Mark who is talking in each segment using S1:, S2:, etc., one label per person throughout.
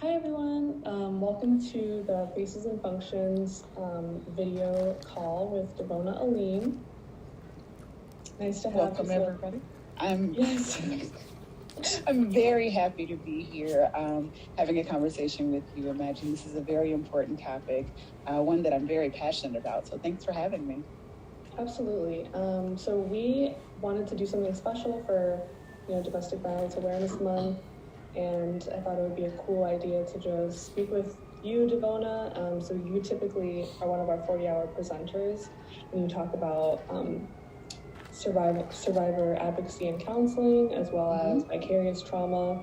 S1: Hi everyone, welcome to the Faces and Functions video call with DeVona Alleyene. Nice to have
S2: Welcome
S1: you.
S2: everybody.
S1: Yes.
S2: I'm very happy to be here having a conversation with you. Imagine this is a very important topic, one that I'm very passionate about. So thanks for having me.
S1: Absolutely. So we wanted to do something special for Domestic Violence Awareness Month, and I thought it would be a cool idea to just speak with you, DeVona. So you typically are one of our 40-hour presenters, and you talk about survivor advocacy and counseling, as well as vicarious trauma,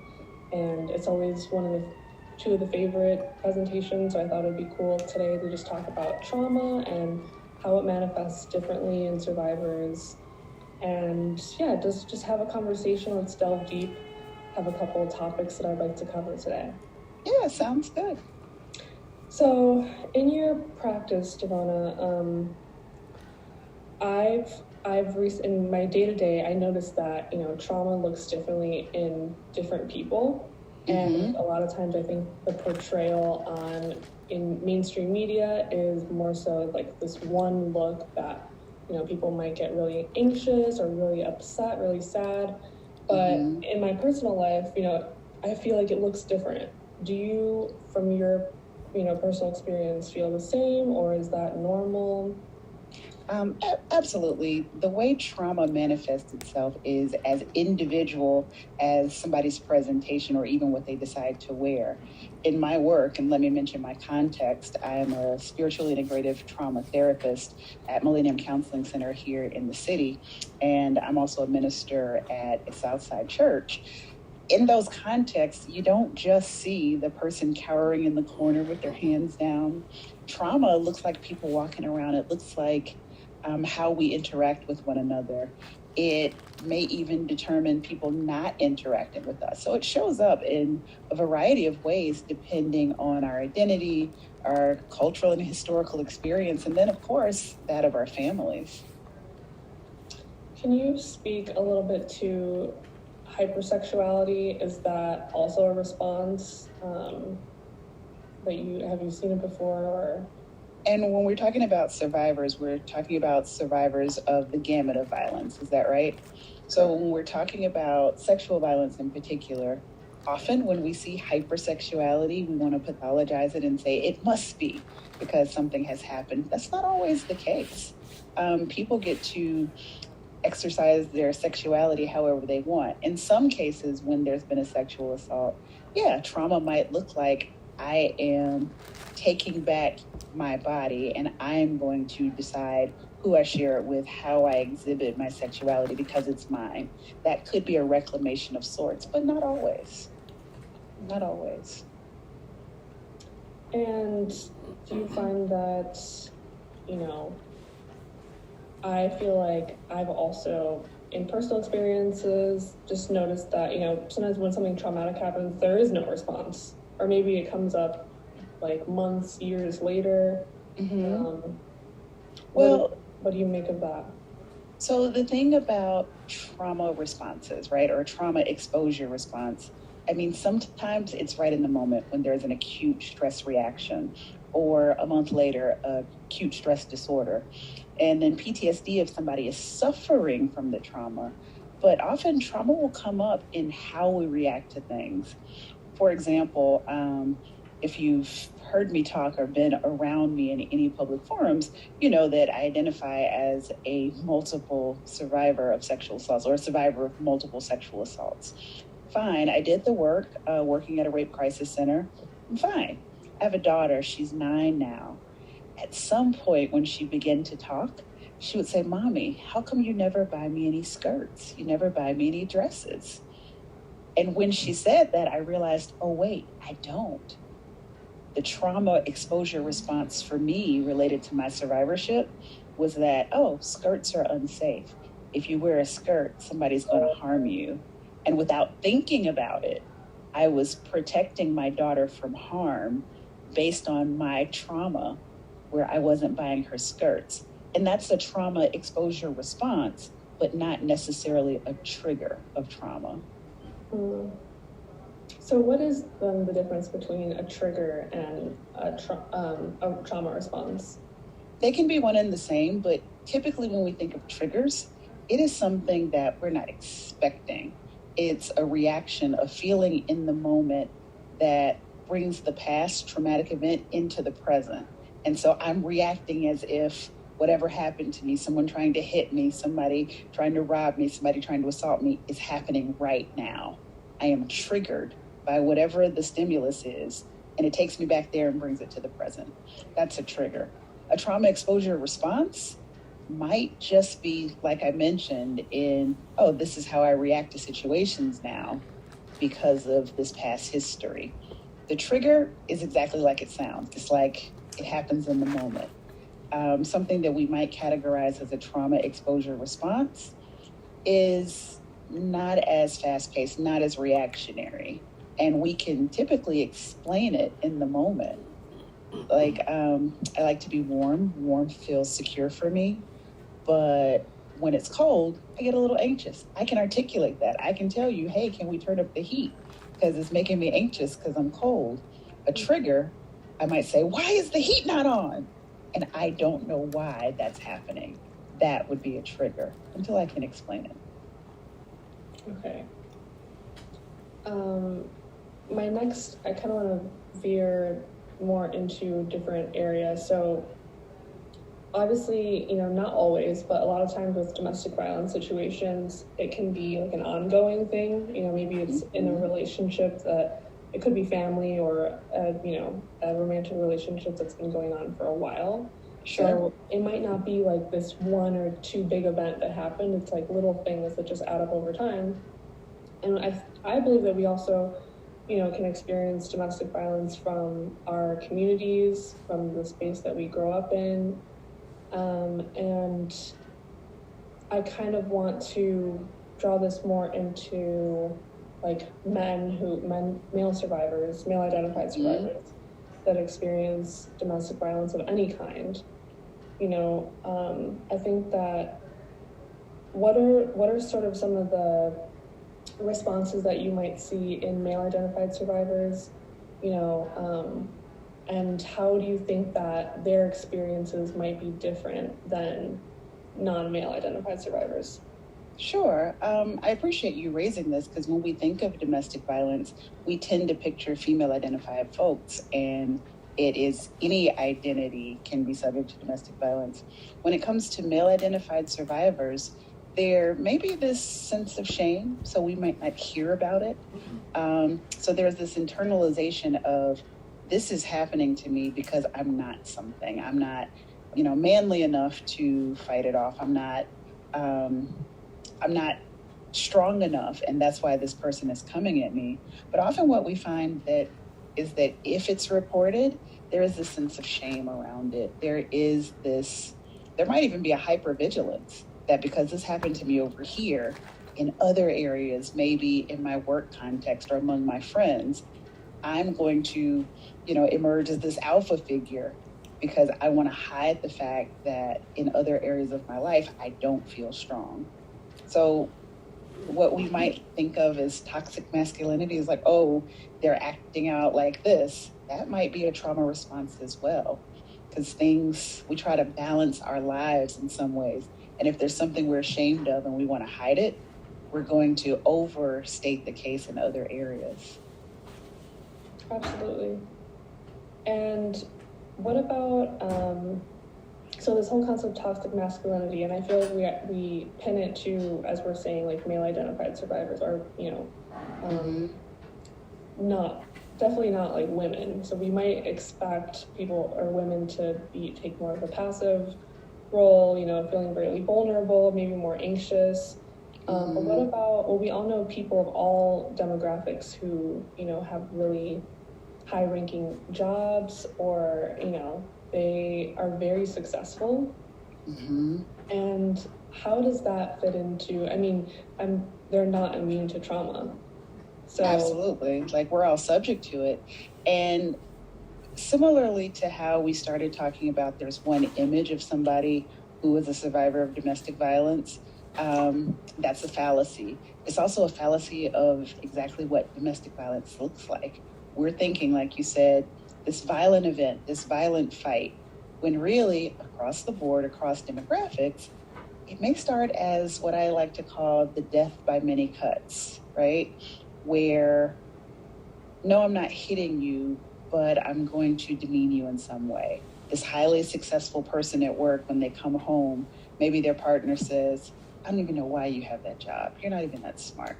S1: and it's always two of the favorite presentations. So I thought it'd be cool today to just talk about trauma and how it manifests differently in survivors, and just have a conversation. Let's delve deep. Have a couple of topics that I'd like to cover today.
S2: Yeah, sounds good.
S1: So in your practice, DeVona, in my day-to-day, I noticed that, trauma looks differently in different people. And a lot of times I think the portrayal in mainstream media is more so like this one look that, people might get really anxious or really upset, really sad. But in my personal life, I feel like it looks different. Do you, from your, personal experience, feel the same, or is that normal?
S2: Absolutely. The way trauma manifests itself is as individual as somebody's presentation or even what they decide to wear. In my work, and let me mention my context, I am a spiritually integrative trauma therapist at Millennium Counseling Center here in the city, and I'm also a minister at a Southside church. In those contexts, you don't just see the person cowering in the corner with their hands down. Trauma looks like people walking around. It looks like how we interact with one another. It may even determine people not interacting with us. So it shows up in a variety of ways depending on our identity, our cultural and historical experience, and then, of course, that of our families.
S1: Can you speak a little bit to hypersexuality? Is that also a response have you seen it before? Or?
S2: And when we're talking about survivors, we're talking about survivors of the gamut of violence. Is that right? So when we're talking about sexual violence in particular, often when we see hypersexuality, we want to pathologize it and say it must be because something has happened. That's not always the case. People get to exercise their sexuality however they want. In some cases, when there's been a sexual assault, trauma might look like I am taking back my body and I'm going to decide who I share it with, how I exhibit my sexuality because it's mine. That could be a reclamation of sorts, but not always. Not always.
S1: And do you find that, I feel like I've also, in personal experiences, just noticed that, sometimes when something traumatic happens, there is no response. Or maybe it comes up like months, years later. What do you make of that?
S2: So the thing about trauma responses, right, or trauma exposure response, I mean, sometimes it's right in the moment when there's an acute stress reaction, or a month later, acute stress disorder. And then PTSD if somebody is suffering from the trauma. But often trauma will come up in how we react to things. For example, if you've heard me talk or been around me in any public forums, you know that I identify as a multiple survivor of sexual assaults or a survivor of multiple sexual assaults. Fine, I did the work, working at a rape crisis center. I'm fine. I have a daughter, she's 9 now. At some point when she began to talk, she would say, "Mommy, how come you never buy me any skirts? You never buy me any dresses?" And when she said that, I realized, oh, wait, I don't. The trauma exposure response for me related to my survivorship was that, skirts are unsafe. If you wear a skirt, somebody's going to harm you. And without thinking about it, I was protecting my daughter from harm based on my trauma where I wasn't buying her skirts. And that's a trauma exposure response, but not necessarily a trigger of trauma.
S1: So what is then the difference between a trigger and a trauma response?
S2: They can be one and the same, but typically when we think of triggers, it is something that we're not expecting. It's a reaction, a feeling in the moment that brings the past traumatic event into the present. And so I'm reacting as if whatever happened to me, someone trying to hit me, somebody trying to rob me, somebody trying to assault me, is happening right now. I am triggered by whatever the stimulus is, and it takes me back there and brings it to the present. That's a trigger. A trauma exposure response might just be, like I mentioned, oh, this is how I react to situations now because of this past history. The trigger is exactly like it sounds. It's like it happens in the moment. Something that we might categorize as a trauma exposure response is not as fast-paced, not as reactionary. And we can typically explain it in the moment. Like, I like to be warm. Warm feels secure for me. But when it's cold, I get a little anxious. I can articulate that. I can tell you, hey, can we turn up the heat? Because it's making me anxious because I'm cold. A trigger, I might say, why is the heat not on? And I don't know why that's happening. That would be a trigger until I can explain it.
S1: Okay. My next, I kind of want to veer more into different areas. So obviously, not always, but a lot of times with domestic violence situations, it can be like an ongoing thing. Maybe it's in a relationship that it could be family or, a romantic relationship that's been going on for a while.
S2: Sure.
S1: So it might not be like this one or two big event that happened. It's like little things that just add up over time. And I believe that we also, can experience domestic violence from our communities, from the space that we grow up in. And I kind of want to draw this more into like male survivors, male identified survivors that experience domestic violence of any kind. I think that what are sort of some of the responses that you might see in male identified survivors, and how do you think that their experiences might be different than non-male identified survivors?
S2: Sure. I appreciate you raising this because when we think of domestic violence, we tend to picture female identified folks, and it is any identity can be subject to domestic violence. When it comes to male identified survivors, there may be this sense of shame, so we might not hear about it. So there's this internalization of, this is happening to me because I'm not something. I'm not, manly enough to fight it off. I'm not strong enough, and that's why this person is coming at me. But often what we find is that if it's reported, there is this sense of shame around it. There might even be a hypervigilance that because this happened to me over here, in other areas, maybe in my work context or among my friends, I'm going to, emerge as this alpha figure because I want to hide the fact that in other areas of my life, I don't feel strong. So what we might think of as toxic masculinity is like, oh, they're acting out like this. That might be a trauma response as well, because we try to balance our lives in some ways. And if there's something we're ashamed of and we want to hide it, we're going to overstate the case in other areas.
S1: Absolutely. And what about, so this whole concept of toxic masculinity, and I feel like we pin it to, as we're saying, like male identified survivors are, definitely not like women. So we might expect people or women to take more of a passive role, feeling really vulnerable, maybe more anxious. But what about, we all know people of all demographics who, have really high-ranking jobs or, they are very successful. And how does that fit into, they're not immune to trauma. So
S2: absolutely, like we're all subject to it. And similarly to how we started talking about there's one image of somebody who was a survivor of domestic violence, That's a fallacy. It's also a fallacy of exactly what domestic violence looks like. We're thinking, like you said, this violent event, this violent fight, when really across the board, across demographics, it may start as what I like to call the death by many cuts, right? Where, no, I'm not hitting you, but I'm going to demean you in some way. This highly successful person at work, when they come home, maybe their partner says, I don't even know why you have that job. You're not even that smart.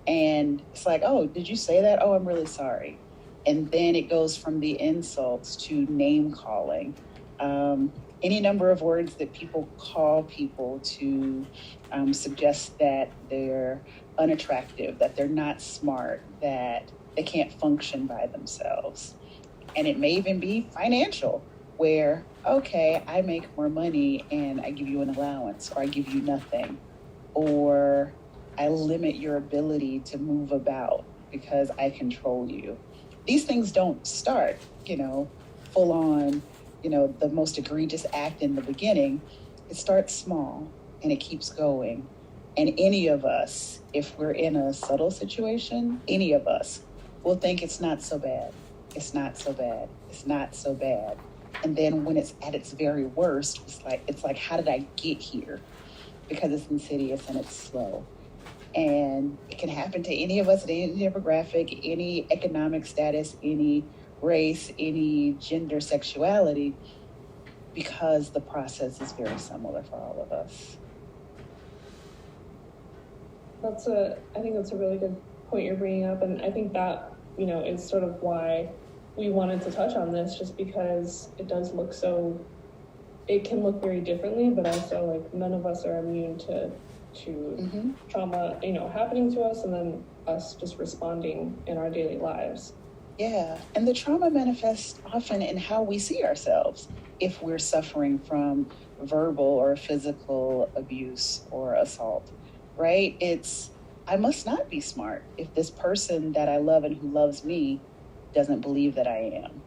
S2: And it's like, oh, did you say that? Oh, I'm really sorry. And then it goes from the insults to name calling. Any number of words that people call people to suggest that they're unattractive, that they're not smart, that they can't function by themselves. And it may even be financial, where, okay, I make more money and I give you an allowance, or I give you nothing, or I limit your ability to move about because I control you. These things don't start, full on, the most egregious act in the beginning. It starts small and it keeps going. And any of us, if we're in a subtle situation, any of us will think it's not so bad. It's not so bad. It's not so bad. And then when it's at its very worst, it's like, how did I get here? Because it's insidious and it's slow. And it can happen to any of us at any demographic, any economic status, any race, any gender, sexuality, because the process is very similar for all of us.
S1: I think that's a really good point you're bringing up. And I think that, is sort of why we wanted to touch on this, just because it does look it can look very differently, but also like none of us are immune to trauma, happening to us, and then us just responding in our daily lives.
S2: Yeah, and the trauma manifests often in how we see ourselves if we're suffering from verbal or physical abuse or assault, right? I must not be smart if this person that I love and who loves me doesn't believe that I am.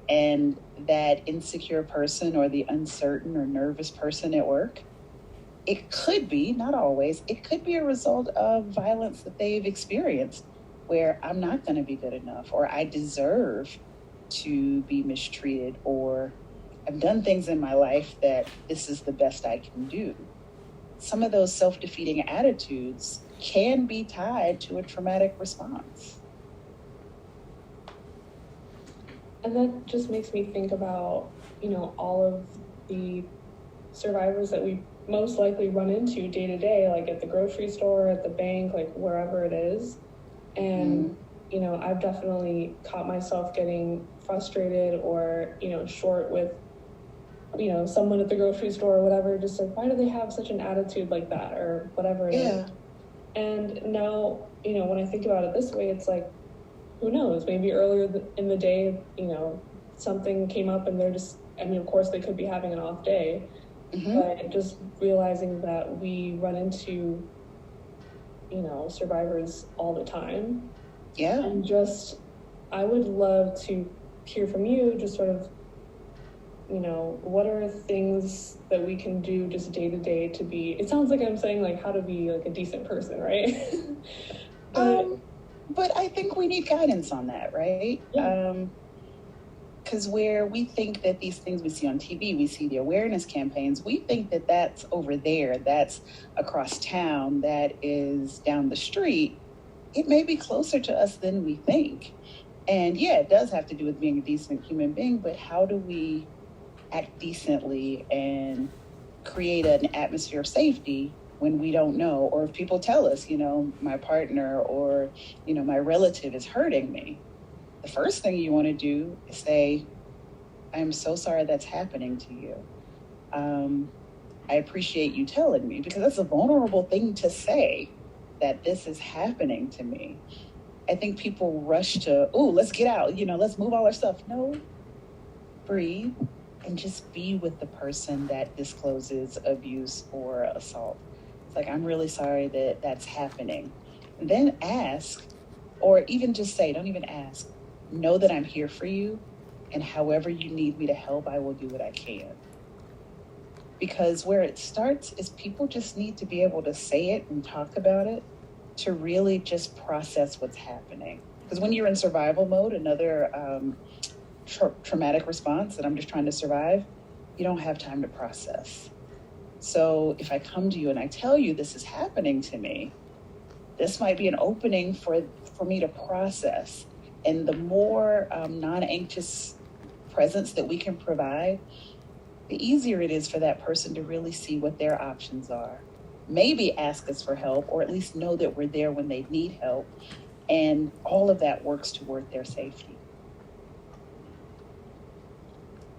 S2: And that insecure person or the uncertain or nervous person at work, it could be, not always, it could be a result of violence that they've experienced, where I'm not going to be good enough, or I deserve to be mistreated, or I've done things in my life that this is the best I can do. Some of those self-defeating attitudes can be tied to a traumatic response.
S1: And that just makes me think about, all of the survivors that we most likely run into day to day, like at the grocery store, at the bank, like wherever it is. And, I've definitely caught myself getting frustrated or, short with, someone at the grocery store or whatever, just like, why do they have such an attitude like that or whatever it is? And now, when I think about it this way, it's like, who knows, maybe earlier in the day, something came up and they're just, of course they could be having an off day, but just realizing that we run into, survivors all the time.
S2: Yeah.
S1: And just, I would love to hear from you, just sort of, what are things that we can do just day to day to be, it sounds like I'm saying like how to be like a decent person, right?
S2: But I think we need guidance on that, right?
S1: Yeah.
S2: Because where we think that these things we see on TV, we see the awareness campaigns, we think that that's over there, that's across town, that is down the street. It may be closer to us than we think. And yeah, it does have to do with being a decent human being, but how do we act decently and create an atmosphere of safety when we don't know? Or if people tell us, my partner or, my relative is hurting me, the first thing you want to do is say, I'm so sorry that's happening to you. I appreciate you telling me, because that's a vulnerable thing to say, that this is happening to me. I think people rush to, let's get out, let's move all our stuff. No, breathe and just be with the person that discloses abuse or assault. It's like, I'm really sorry that that's happening. And then ask, or even just say, don't even ask, know that I'm here for you, and however you need me to help, I will do what I can. Because where it starts is people just need to be able to say it and talk about it to really just process what's happening. Because when you're in survival mode, another traumatic response that I'm just trying to survive, you don't have time to process. So if I come to you and I tell you this is happening to me, this might be an opening for me to process. And the more non-anxious presence that we can provide, the easier it is for that person to really see what their options are. Maybe ask us for help, or at least know that we're there when they need help. And all of that works toward their safety.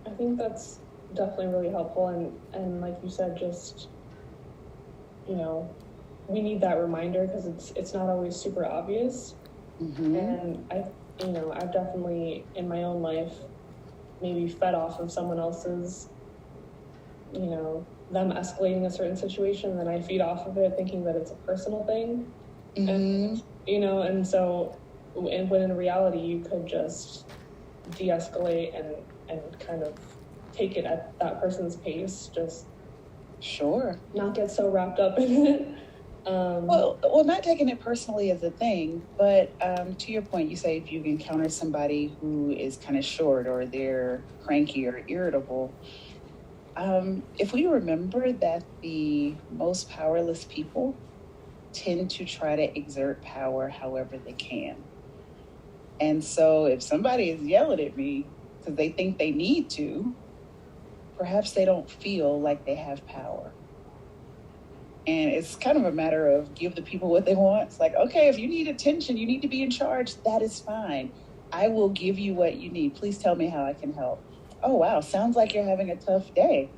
S1: I think that's definitely really helpful. And like you said, just, you know, we need that reminder because it's not always super obvious. Mm-hmm. And I've definitely in my own life maybe fed off of someone else's, them escalating a certain situation, and then I feed off of it thinking that it's a personal thing. Mm-hmm. And so when in reality you could just de-escalate and kind of take it at that person's pace, just
S2: sure,
S1: not get so wrapped up in it.
S2: Well, not taking it personally is a thing, but to your point, you say if you encounter somebody who is kind of short or they're cranky or irritable, if we remember that the most powerless people tend to try to exert power however they can. And so if somebody is yelling at me because they think they need to, perhaps they don't feel like they have power. And it's kind of a matter of give the people what they want. It's like, okay, if you need attention, you need to be in charge, that is fine. I will give you what you need. Please tell me how I can help. Oh, wow, sounds like you're having a tough day.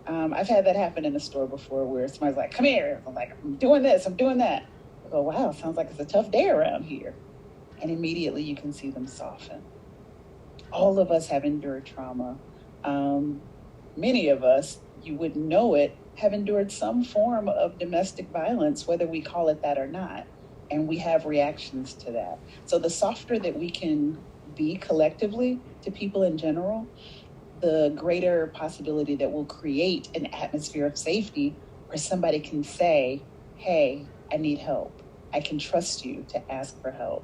S2: I've had that happen in a store before where somebody's like, come here. I'm like, I'm doing this, I'm doing that. I go, wow, sounds like it's a tough day around here. And immediately you can see them soften. All of us have endured trauma. Many of us, you wouldn't know it, have endured some form of domestic violence, whether we call it that or not. And we have reactions to that. So the softer that we can be collectively to people in general, the greater possibility that we'll create an atmosphere of safety where somebody can say, hey, I need help. I can trust you to ask for help.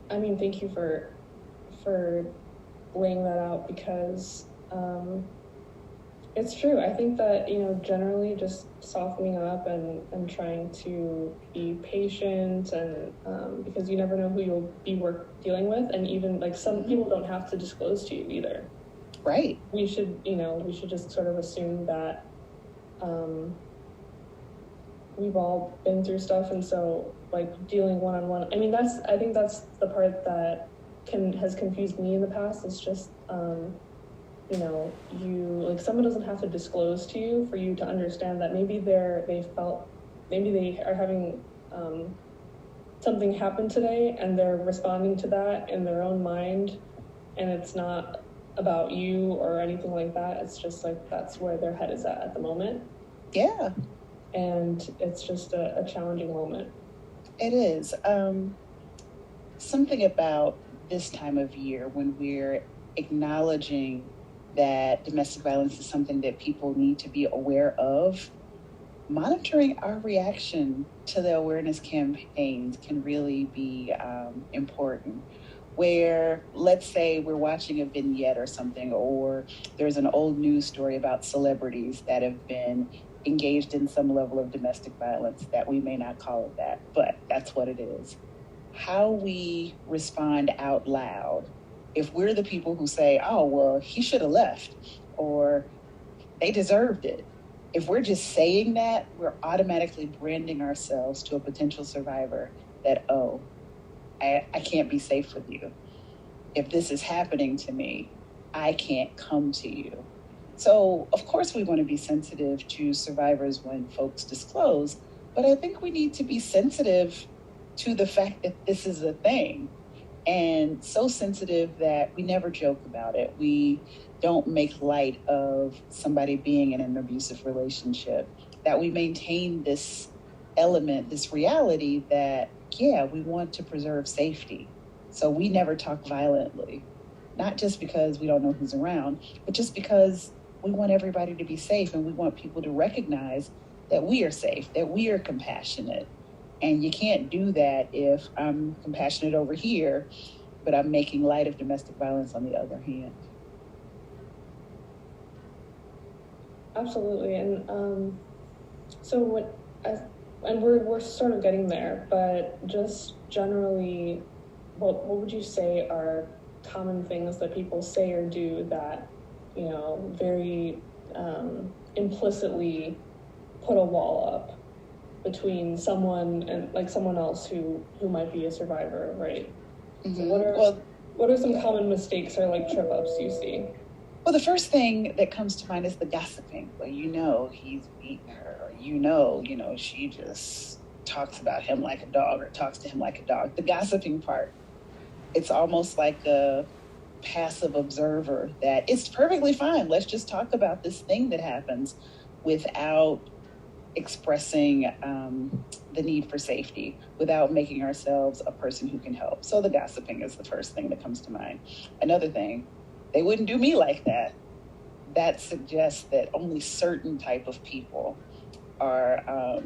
S1: I mean, thank you for laying that out, because it's true. I think that, generally just softening up and trying to be patient and because you never know who you'll be dealing with. And even like some people don't have to disclose to you either.
S2: Right.
S1: We should just sort of assume that we've all been through stuff. And so like dealing one-on-one, I think that's the part that has confused me in the past. It's just, someone doesn't have to disclose to you for you to understand that maybe they are having something happen today and they're responding to that in their own mind, and it's not about you or anything like that. It's just like that's where their head is at the moment.
S2: Yeah.
S1: And it's just a challenging moment.
S2: It is. Something about this time of year when we're acknowledging that domestic violence is something that people need to be aware of, monitoring our reaction to the awareness campaigns can really be important. Where, let's say we're watching a vignette or something, or there's an old news story about celebrities that have been engaged in some level of domestic violence that we may not call it that, but that's what it is. How we respond out loud, if we're the people who say, oh, well, he should have left, or they deserved it. If we're just saying that, we're automatically branding ourselves to a potential survivor that, oh, I can't be safe with you. If this is happening to me, I can't come to you. So, of course, we want to be sensitive to survivors when folks disclose, but I think we need to be sensitive to the fact that this is a thing, and so sensitive that we never joke about it. We don't make light of somebody being in an abusive relationship, that we maintain this element, this reality that, yeah, we want to preserve safety. So we never talk violently. not just because we don't know who's around, but just because we want everybody to be safe, and we want people to recognize that we are safe, that we are compassionate. And you can't do that if I'm compassionate over here, but I'm making light of domestic violence on the other hand.
S1: Absolutely. And and we're sort of getting there, but just generally, what would you say are common things that people say or do that, very implicitly put a wall up between someone and like someone else who might be a survivor, right?
S2: Mm-hmm.
S1: So what are some common mistakes or like trip ups you see?
S2: Well, the first thing that comes to mind is the gossiping. Well, he's beating her, or she just talks about him like a dog, or talks to him like a dog. The gossiping part, it's almost like a passive observer that it's perfectly fine. Let's just talk about this thing that happens without expressing the need for safety, without making ourselves a person who can help. So the gossiping is the first thing that comes to mind. Another thing, they wouldn't do me like that. That suggests that only certain type of people are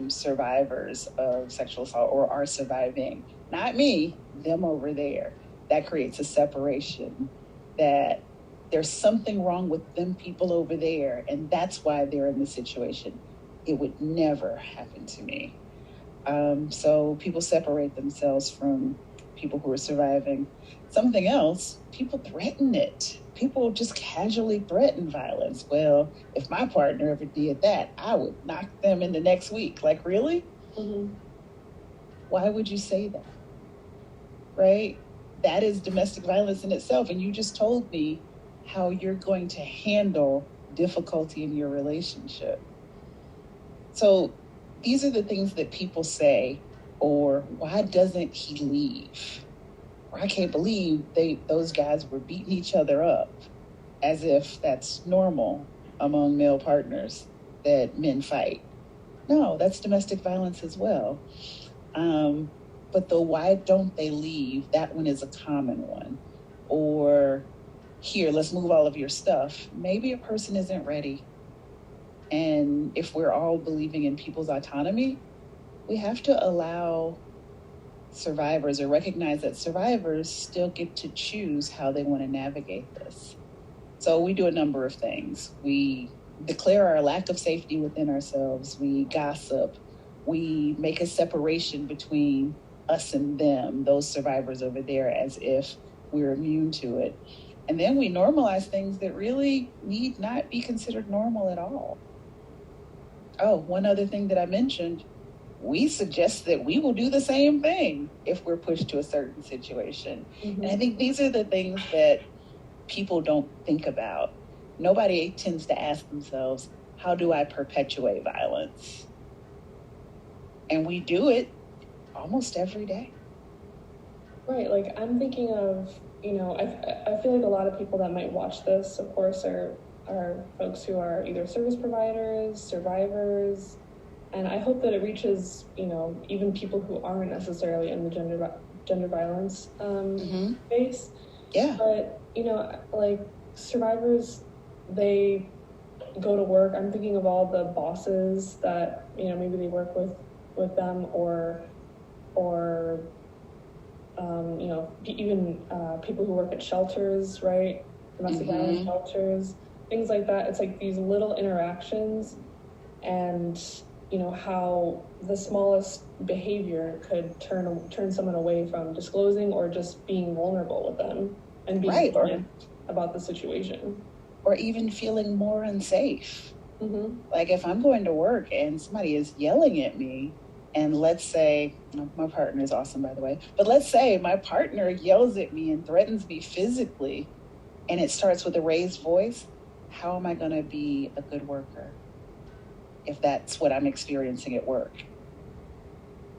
S2: survivors of sexual assault or are surviving. Not me, them over there. That creates a separation, that there's something wrong with them people over there, and that's why they're in the situation. It would never happen to me. So people separate themselves from people who are surviving. Something else, people threaten it. People just casually threaten violence. Well, if my partner ever did that, I would knock them in the next week. Like, really?
S1: Mm-hmm.
S2: Why would you say that? Right? That is domestic violence in itself. And you just told me how you're going to handle difficulty in your relationship. So these are the things that people say, or why doesn't he leave? Or I can't believe those guys were beating each other up, as if that's normal among male partners that men fight. No, that's domestic violence as well. But the why don't they leave, that one is a common one. Or here, let's move all of your stuff. Maybe a person isn't ready. And if we're all believing in people's autonomy, we have to allow survivors, or recognize that survivors still get to choose how they want to navigate this. So we do a number of things. We declare our lack of safety within ourselves. We gossip. We make a separation between us and them, those survivors over there, as if we're immune to it. And then we normalize things that really need not be considered normal at all. Oh, one other thing that I mentioned, we suggest that we will do the same thing if we're pushed to a certain situation. Mm-hmm. And I think these are the things that people don't think about. Nobody tends to ask themselves, how do I perpetuate violence? And we do it almost every day.
S1: Right, like I'm thinking of, I feel like a lot of people that might watch this, of course, are folks who are either service providers, survivors, and I hope that it reaches, even people who aren't necessarily in the gender violence space.
S2: Yeah.
S1: But, like survivors, they go to work. I'm thinking of all the bosses that, maybe they work with them or even people who work at shelters, right? Domestic violence shelters, things like that. It's like these little interactions and, how the smallest behavior could turn someone away from disclosing or just being vulnerable with them and being honest about the situation.
S2: Or even feeling more unsafe.
S1: Mm-hmm.
S2: Like if I'm going to work and somebody is yelling at me, and let's say, my partner is awesome, by the way, but let's say my partner yells at me and threatens me physically, and it starts with a raised voice, how am I going to be a good worker if that's what I'm experiencing at work?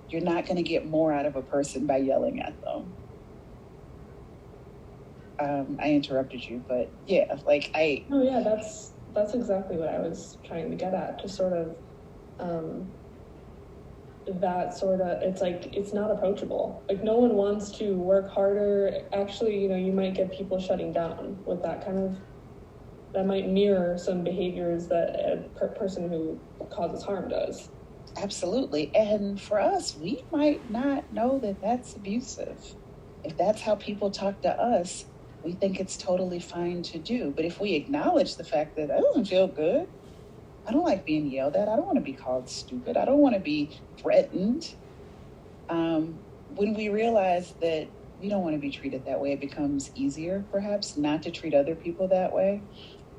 S2: You're not going to get more out of a person by yelling at them. I interrupted you, but yeah,
S1: Oh yeah, that's exactly what I was trying to get at, to sort of, that sort of, it's like, it's not approachable. Like, no one wants to work harder. Actually, you know, you might get people shutting down with that kind of, that might mirror some behaviors that a person who causes harm does.
S2: Absolutely. And for us, we might not know that that's abusive. If that's how people talk to us, we think it's totally fine to do. But if we acknowledge the fact that that doesn't feel good, I don't like being yelled at, I don't want to be called stupid, I don't want to be threatened. When we realize that we don't want to be treated that way, it becomes easier, perhaps, not to treat other people that way.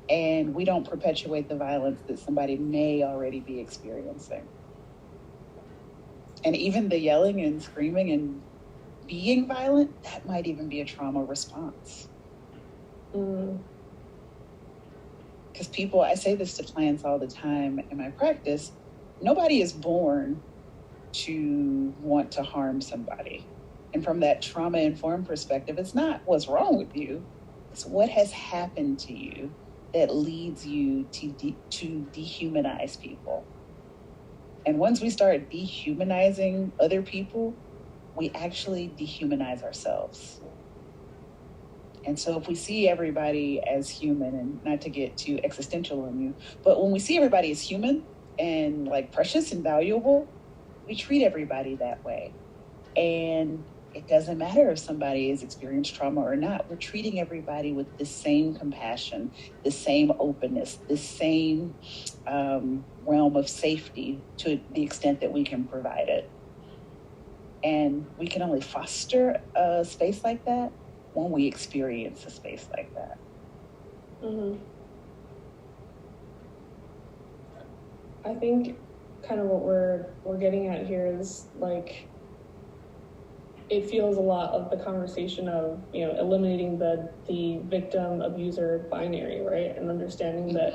S2: And we don't perpetuate the violence that somebody may already be experiencing. And even the yelling and screaming and being violent, that might even be a trauma response. Because people, I say this to clients all the time in my practice, nobody is born to want to harm somebody. And from that trauma-informed perspective, it's not what's wrong with you, it's what has happened to you that leads you to dehumanize people. And once we start dehumanizing other people, we actually dehumanize ourselves. And so if we see everybody as human, and not to get too existential on you, but when we see everybody as human and like precious and valuable, we treat everybody that way. And it doesn't matter if somebody has experienced trauma or not. We're treating everybody with the same compassion, the same openness, the same realm of safety to the extent that we can provide it. And we can only foster a space like that when we experience a space like that.
S1: I think kind of what we're getting at here is like, it feels a lot of the conversation of, you know, eliminating the victim abuser binary, right? And understanding that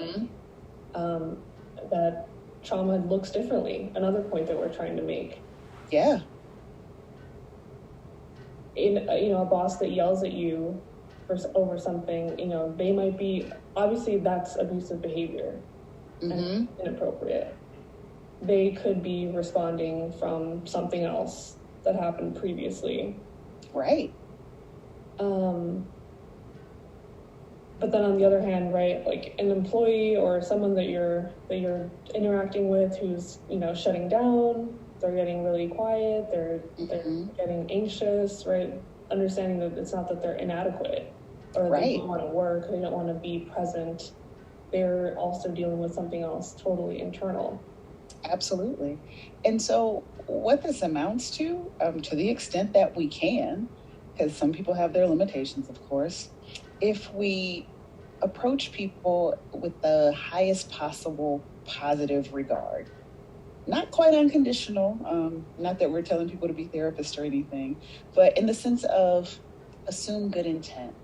S1: that trauma looks differently. Another point that we're trying to make.
S2: Yeah.
S1: A boss that yells at you over something, you know, they might be, obviously that's abusive behavior and inappropriate. They could be responding from something else that happened previously.
S2: Right.
S1: But then on the other hand, right, like an employee or someone that you're interacting with who's, you know, shutting down, they're getting really quiet, they're getting anxious, right? Understanding that it's not that they're inadequate or they don't want to work, they don't want to be present. They're also dealing with something else totally internal.
S2: Absolutely. And so what this amounts to the extent that we can, because some people have their limitations, of course, if we approach people with the highest possible positive regard, not quite unconditional, not that we're telling people to be therapists or anything, but in the sense of assume good intent.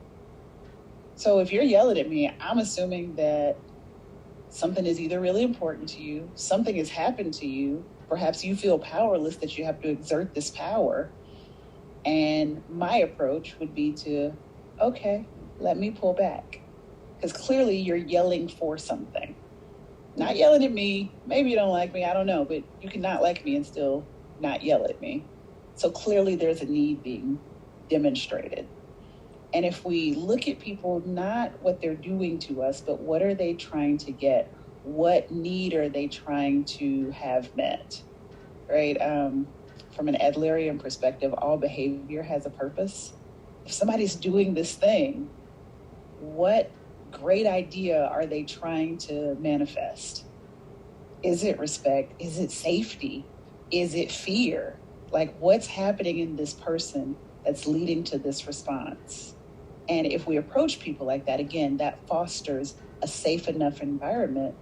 S2: So if you're yelling at me, I'm assuming that something is either really important to you, something has happened to you, perhaps you feel powerless that you have to exert this power. And my approach would be to, okay, let me pull back. Because clearly you're yelling for something. Not yelling at me, maybe you don't like me, I don't know, but you can not like me and still not yell at me. So clearly there's a need being demonstrated. And if we look at people, not what they're doing to us, but what are they trying to get? What need are they trying to have met, right? From an Adlerian perspective, all behavior has a purpose. If somebody's doing this thing, what great idea are they trying to manifest? Is it respect? Is it safety? Is it fear? Like, what's happening in this person that's leading to this response? And if we approach people like that, again, that fosters a safe enough environment,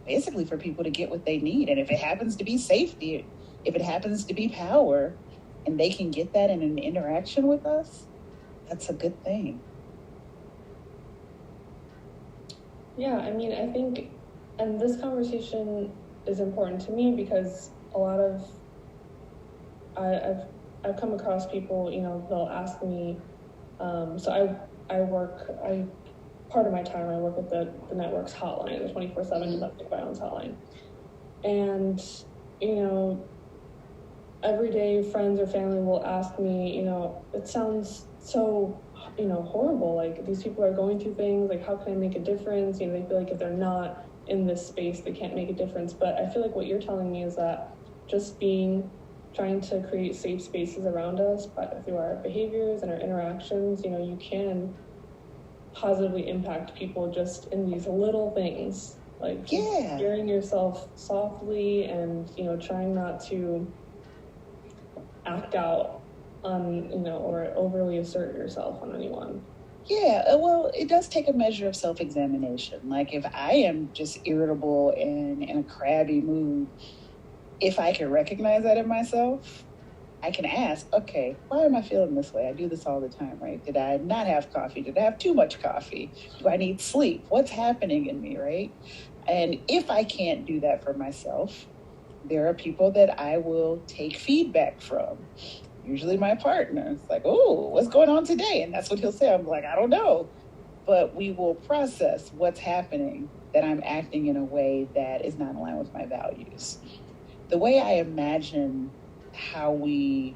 S2: basically for people to get what they need. And if it happens to be safety, if it happens to be power, and they can get that in an interaction with us, that's a good thing.
S1: Yeah, I mean, I think, and this conversation is important to me because a lot of, I've come across people, you know, they'll ask me, so part of my time I work with the network's hotline, the 24/7 domestic violence hotline. And, you know, every day friends or family will ask me, it sounds so, horrible. Like, these people are going through things. Like, how can I make a difference? They feel like if they're not in this space, they can't make a difference. But I feel like what you're telling me is that just trying to create safe spaces around us, but through our behaviors and our interactions, you can positively impact people just in these little things, like hearing yourself softly and trying not to act out on or overly assert yourself on anyone.
S2: Well, it does take a measure of self-examination. Like, if I am just irritable and in a crabby mood, if I can recognize that in myself, I can ask, okay, why am I feeling this way? I do this all the time, right? Did I not have coffee? Did I have too much coffee? Do I need sleep? What's happening in me, right? And if I can't do that for myself, there are people that I will take feedback from. Usually my partner. It's like, oh, what's going on today? And that's what he'll say. I'm like, I don't know. But we will process what's happening, that I'm acting in a way that is not aligned with my values. The way I imagine how we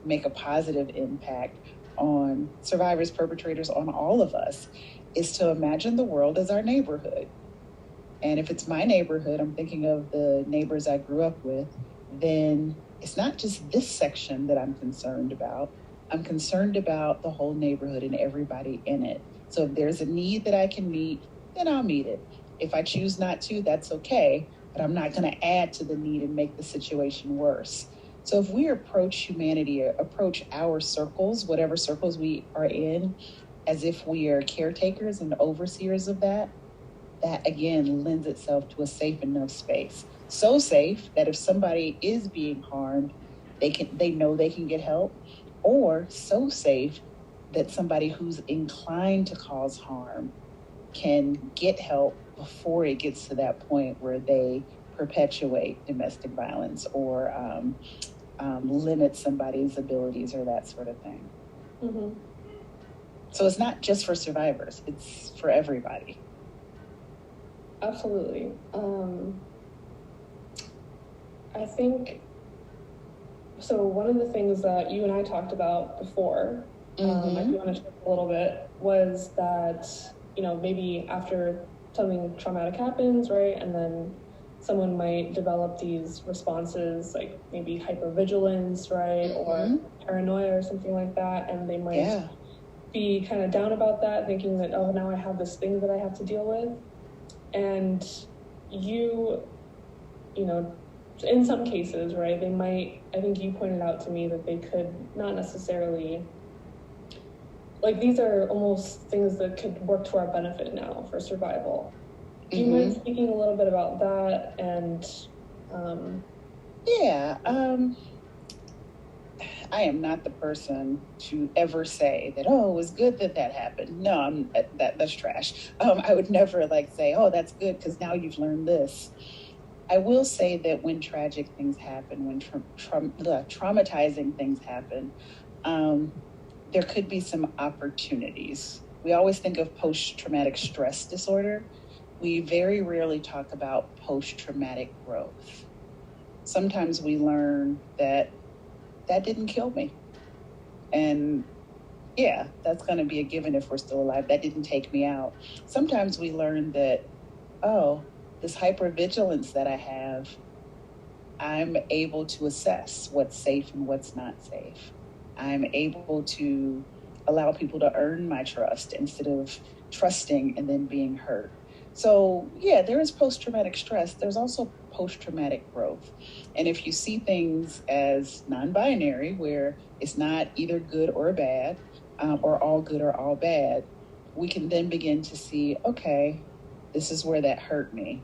S2: make a positive impact on survivors, perpetrators, on all of us, is to imagine the world as our neighborhood. And if it's my neighborhood, I'm thinking of the neighbors I grew up with, then it's not just this section that I'm concerned about. I'm concerned about the whole neighborhood and everybody in it. So if there's a need that I can meet, then I'll meet it. If I choose not to, that's okay, but I'm not going to add to the need and make the situation worse. So if we approach humanity, approach our circles, whatever circles we are in, as if we are caretakers and overseers of that again lends itself to a safe enough space. So safe that if somebody is being harmed, they know they can get help, or so safe that somebody who's inclined to cause harm can get help before it gets to that point where they perpetuate domestic violence or limit somebody's abilities or that sort of thing.
S1: Mm-hmm.
S2: So it's not just for survivors, it's for everybody.
S1: Absolutely. I think, so one of the things that you and I talked about before, I do want to share a little bit, was that, maybe after something traumatic happens, right, and then someone might develop these responses, like maybe hypervigilance, right, or paranoia or something like that, and they might be kind of down about that, thinking that, oh, now I have this thing that I have to deal with. And in some cases, right, I think you pointed out to me that they could not necessarily, like, these are almost things that could work to our benefit now for survival. Do you mind speaking a little bit about that? And
S2: I am not the person to ever say that, oh, it was good that happened. No, that's trash. I would never say, oh, that's good because now you've learned this. I will say that when tragic things happen, when traumatizing things happen, there could be some opportunities. We always think of post-traumatic stress disorder. We very rarely talk about post-traumatic growth. Sometimes we learn that didn't kill me. And that's going to be a given if we're still alive. That didn't take me out. Sometimes we learn that, oh, this hypervigilance that I have, I'm able to assess what's safe and what's not safe. I'm able to allow people to earn my trust instead of trusting and then being hurt. So there is post-traumatic stress. There's also post-traumatic growth. And if you see things as non-binary, where it's not either good or bad, or all good or all bad, we can then begin to see, okay, this is where that hurt me.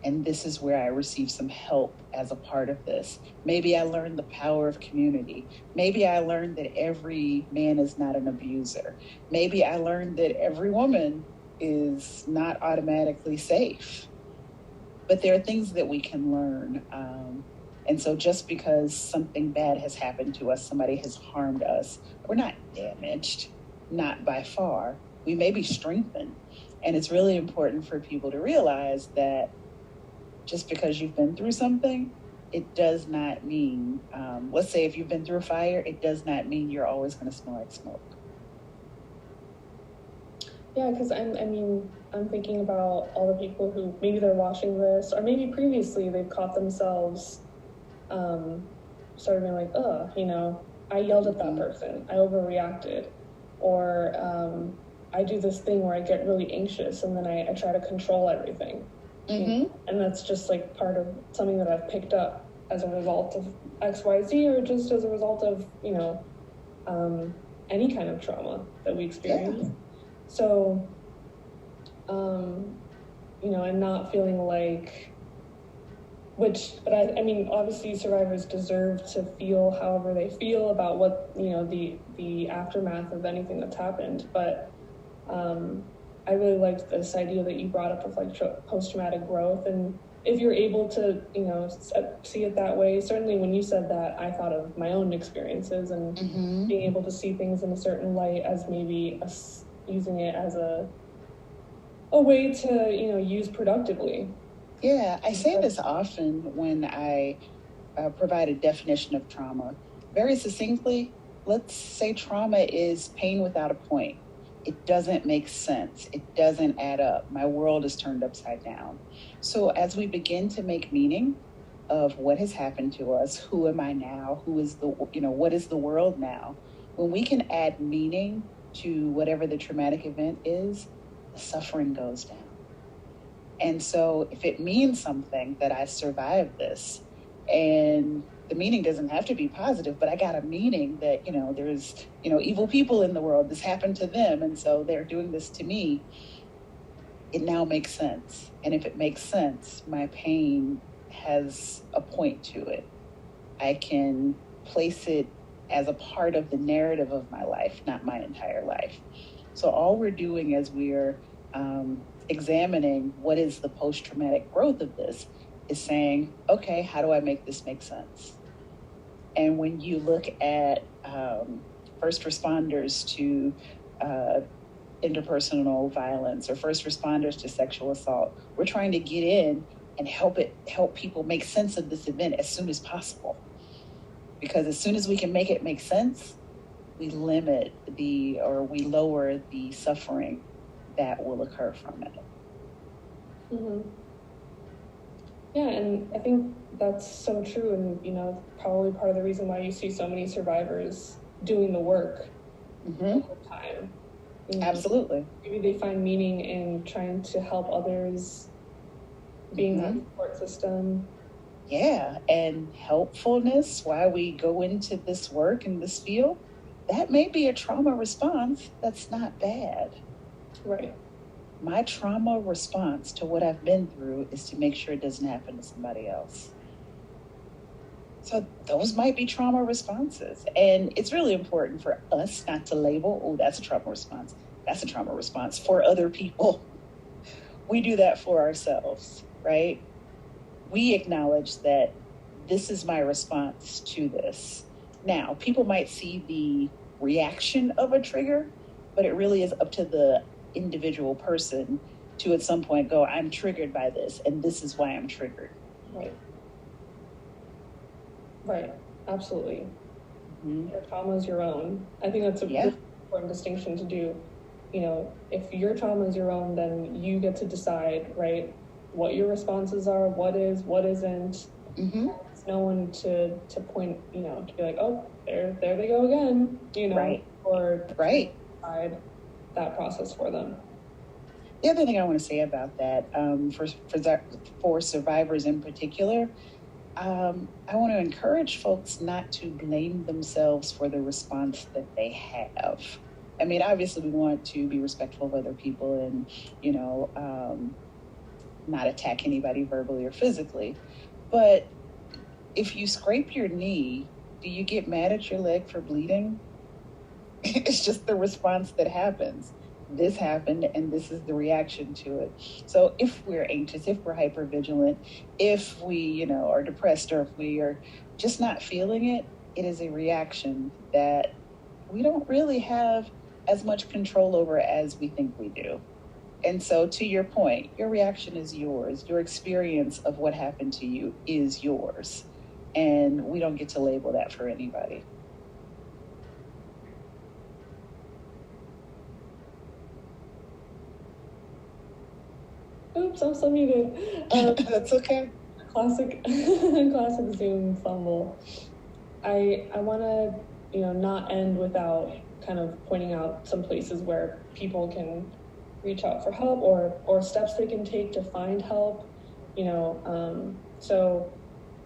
S2: And this is where I received some help as a part of this. Maybe I learned the power of community. Maybe I learned that every man is not an abuser. Maybe I learned that every woman is not automatically safe. But there are things that we can learn. And so just because something bad has happened to us, somebody has harmed us, we're not damaged, not by far. We may be strengthened. And it's really important for people to realize that just because you've been through something it does not mean, let's say if you've been through a fire, it does not mean you're always going to smell like smoke.
S1: Yeah, because I'm thinking about all the people who maybe they're watching this, or maybe previously they've caught themselves sort of being like, I yelled at that person, I overreacted, or I do this thing where I get really anxious and then I try to control everything. And that's just like part of something that I've picked up as a result of XYZ, or just as a result of, any kind of trauma that we experience. Yeah. So, and not feeling like, but I mean, obviously survivors deserve to feel however they feel about what, the aftermath of anything that's happened. But I really liked this idea that you brought up of like post-traumatic growth. And if you're able to, see it that way, certainly when you said that, I thought of my own experiences and being able to see things in a certain light as maybe using it as a way to, use productively.
S2: Yeah, I say this often when I provide a definition of trauma. Very succinctly, let's say trauma is pain without a point. It doesn't make sense. It doesn't add up. My world is turned upside down. So as we begin to make meaning of what has happened to us, who am I now? Who is what is the world now? When we can add meaning to whatever the traumatic event is, the suffering goes down. And so if it means something that I survived this, and the meaning doesn't have to be positive, but I got a meaning that, there's, evil people in the world, this happened to them, and so they're doing this to me, it now makes sense. And if it makes sense, my pain has a point to it. I can place it as a part of the narrative of my life, not my entire life. So all we're doing as we're examining what is the post-traumatic growth of this is saying, okay, how do I make this make sense? And when you look at first responders to interpersonal violence or first responders to sexual assault, we're trying to get in and help people make sense of this event as soon as possible. Because as soon as we can make it make sense, we limit we lower the suffering that will occur from it.
S1: Yeah, and I think that's so true, and probably part of the reason why you see so many survivors doing the work all the time.
S2: Absolutely.
S1: Maybe they find meaning in trying to help others, being that support system.
S2: Yeah, and helpfulness, why we go into this work in this field, that may be a trauma response that's not bad.
S1: Right.
S2: My trauma response to what I've been through is to make sure it doesn't happen to somebody else. So those might be trauma responses. And it's really important for us not to label, oh, that's a trauma response. That's a trauma response for other people. We do that for ourselves, right? We acknowledge that this is my response to this. Now, people might see the reaction of a trigger, but it really is up to the individual person to at some point go, I'm triggered by this, and this is why I'm triggered.
S1: Right. Absolutely. Your trauma is your own. I think that's a really important distinction to do. If your trauma is your own, then you get to decide, right, what your responses are, what is, what isn't. There's no one to point, to be like, oh, there they go again, or decide that process for them.
S2: The other thing I want to say about that, for survivors in particular, I want to encourage folks not to blame themselves for the response that they have. I mean, obviously we want to be respectful of other people and, not attack anybody verbally or physically. But if you scrape your knee, do you get mad at your leg for bleeding? It's just the response that happens. This happened and this is the reaction to it. So if we're anxious, if we're hypervigilant, if we, are depressed, or if we are just not feeling it, it is a reaction that we don't really have as much control over as we think we do. And so to your point, your reaction is yours. Your experience of what happened to you is yours. and we don't get to label that for anybody.
S1: Oops, I'm still muted.
S2: That's okay.
S1: Classic Zoom fumble. I want to, not end without kind of pointing out some places where people can reach out for help or steps they can take to find help. So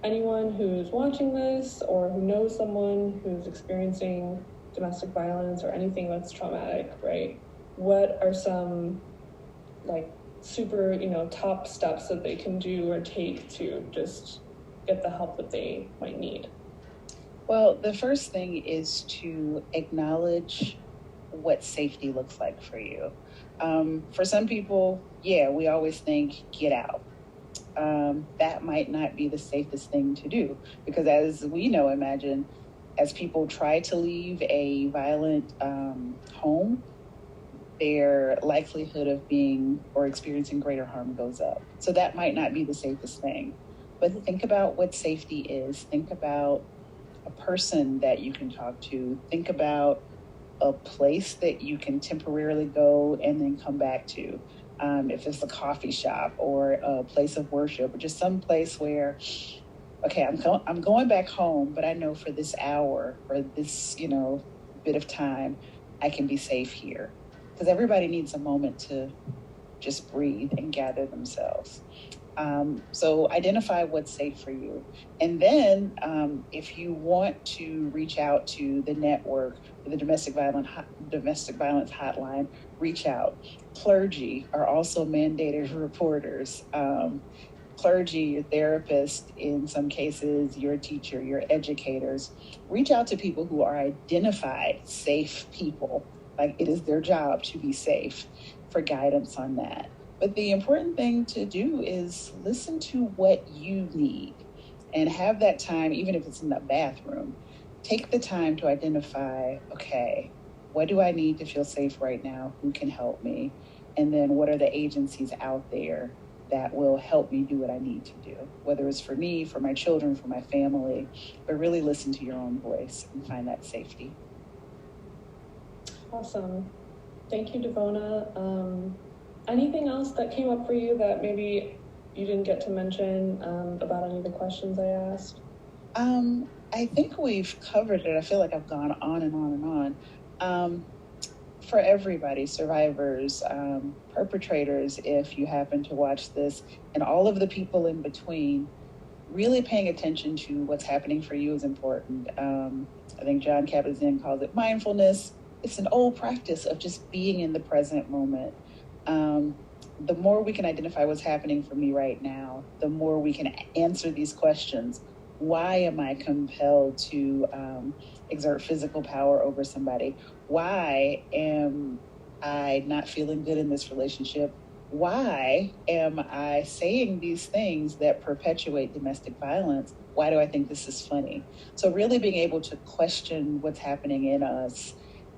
S1: anyone who's watching this or who knows someone who's experiencing domestic violence or anything that's traumatic, right? What are some super, top steps that they can do or take to just get the help that they might need?
S2: Well, the first thing is to acknowledge what safety looks like for you. For some people, we always think, get out. That might not be the safest thing to do, because as we know, imagine, as people try to leave a violent home, their likelihood of being or experiencing greater harm goes up. So that might not be the safest thing. But think about what safety is. Think about a person that you can talk to. Think about a place that you can temporarily go and then come back to. If it's a coffee shop or a place of worship, or just some place where, okay, I'm going back home, but I know for this hour or this, bit of time, I can be safe here. Because everybody needs a moment to just breathe and gather themselves. So identify what's safe for you. And then if you want to reach out to the network, the domestic violence hotline, reach out. Clergy are also mandated reporters. Clergy, your therapist, in some cases, your teacher, your educators. Reach out to people who are identified safe people. Like, it is their job to be safe, for guidance on that. But the important thing to do is listen to what you need and have that time, even if it's in the bathroom. Take the time to identify, okay, what do I need to feel safe right now? Who can help me? And then what are the agencies out there that will help me do what I need to do? Whether it's for me, for my children, for my family, but really listen to your own voice and find that safety.
S1: Awesome. Thank you, DeVona. Anything else that came up for you that maybe you didn't get to mention about any of the questions I asked?
S2: I think we've covered it. I feel like I've gone on and on and on. For everybody, survivors, perpetrators, if you happen to watch this, and all of the people in between, really paying attention to what's happening for you is important. I think John Kabat-Zinn calls it mindfulness. It's an old practice of just being in the present moment. The more we can identify what's happening for me right now, the more we can answer these questions. Why am I compelled to exert physical power over somebody? Why am I not feeling good in this relationship? Why am I saying these things that perpetuate domestic violence? Why do I think this is funny? So really being able to question what's happening in us,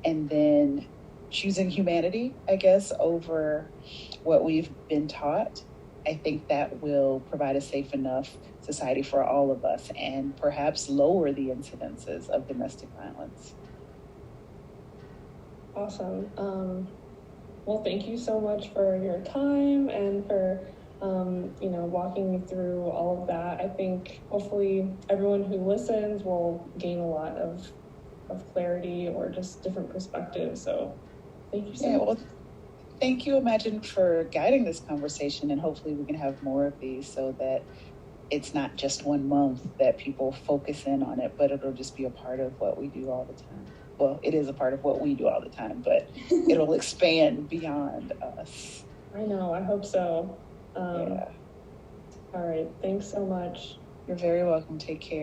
S2: and then choosing humanity, I guess, over what we've been taught. I think that will provide a safe enough society for all of us and perhaps lower the incidences of domestic violence.
S1: Awesome. Well, thank you so much for your time and for, walking me through all of that. I think hopefully everyone who listens will gain a lot of clarity or just different perspectives. So thank you so much.
S2: Well, thank you, Imagine, for guiding this conversation, and hopefully we can have more of these so that it's not just 1 month that people focus in on it, but it'll just be a part of what we do all the time. Well, it is a part of what we do all the time, but it'll expand beyond us.
S1: I know, I hope so. All right, thanks so much.
S2: You're very welcome. Take care.